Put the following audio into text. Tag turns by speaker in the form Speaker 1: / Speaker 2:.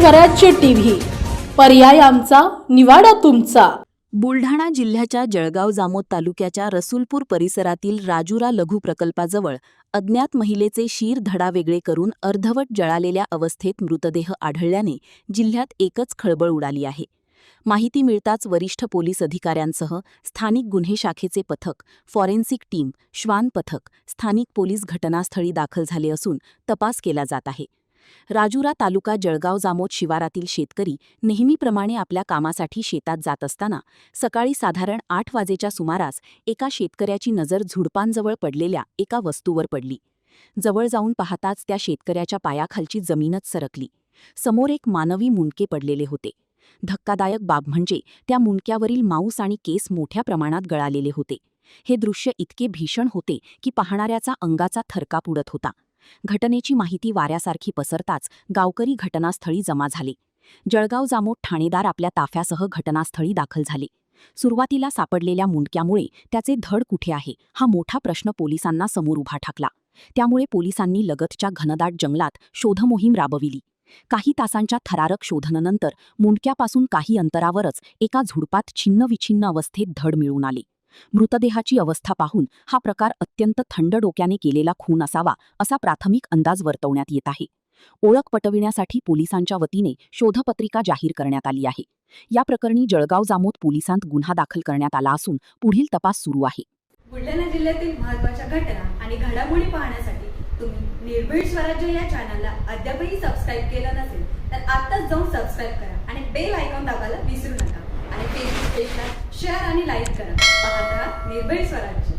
Speaker 1: स्वराज्य टीव्ही, पर्याय आमचा, निवाडा तुमचा।
Speaker 2: बुलढाणा जिल्ह्याच्या जळगाव जामोद तालुक्याच्या रसूलपूर परिसरातील राजुरा लघु प्रकल्पाजवळ अज्ञात महिलेचे शीर धडा वेगळे करून अर्धवट जळालेल्या अवस्थेत मृतदेह आढळल्याने जिल्ह्यात एकच खळबळ उडाली आहे। माहिती मिळताच वरिष्ठ पोलीस अधिकाऱ्यांसह स्थानिक गुन्हे शाखेचे पथक, फॉरेन्सिक टीम, श्वान पथक, स्थानिक पोलीस घटनास्थळी दाखल झाले असून तपास केला जात आहे। राजुरा तालुका जळगाव जामोद शिवारातील शेतकरी नेहमीप्रमाणे आपल्या कामासाठी शेतात जात असताना सकाळी साधारण 8 वाजेच्या सुमारास एका शेतकऱ्याची नजर झुडपांजवळ पडलेल्या एका वस्तूवर पडली। जवळ जाऊन पाहताच त्या शेतकऱ्याच्या पायाखालची जमीनच सरकली। समोर एक मानवी मुंडके पडलेले होते। धक्कादायक बाब म्हणजे त्या मुंडक्यावरील मांस आणि केस मोठ्या प्रमाणात गळालेले होते। हे दृश्य इतके भीषण होते की पाहणाऱ्याचा अंगाचा थरकाप उडत होता। घटनेची माहिती वाऱ्यासारखी पसरताच गावकरी घटनास्थळी जमा झाले। जळगाव जामोद ठाणेदार आपल्या ताफ्यासह घटनास्थळी दाखल झाले। सुरुवातीला सापडलेल्या मुंडक्यामुळे त्याचे धड कुठे आहे हा मोठा प्रश्न पोलिसांना समोर उभा ठाकला। त्यामुळे पोलिसांनी लगतच्या घनदाट जंगलात शोधमोहीम राबविली। काही तासांच्या थरारक शोधनानंतर मुंडक्यापासून काही अंतरावरच एका झुडपात छिन्नविछिन्न अवस्थेत धड मिळून आले। मृतदेहाची अवस्था पाहून हा प्रकार अत्यंत थंड डोक्याने केलेला खून असावा असा प्राथमिक अंदाज वर्तवण्यात येत आहे। ओळख पटविण्यासाठी पोलिसांच्या वतीने शोधपत्रिका जाहीर करण्यात आली आहे। या प्रकरणी जळगाव जामोद पोलिसांत गुन्हा दाखल करण्यात आला असून पुढील तपास सुरू आहे।
Speaker 3: बुलढाणा जिल्ह्यातील महत्त्वाच्या घटना आणि घडामोडी पाहण्यासाठी तुम्ही निर्भीड स्वराज्य या चॅनलला अद्यापही सबस्क्राइब केलं नसेल तर आत्ताच जाऊन सबस्क्राइब करा आणि बेल आयकॉन दाबायला विसरू नका आणि फेसबुक पेजला शेअर आणि लाईक करा। पाहत राहा निर्भीड स्वराज्य।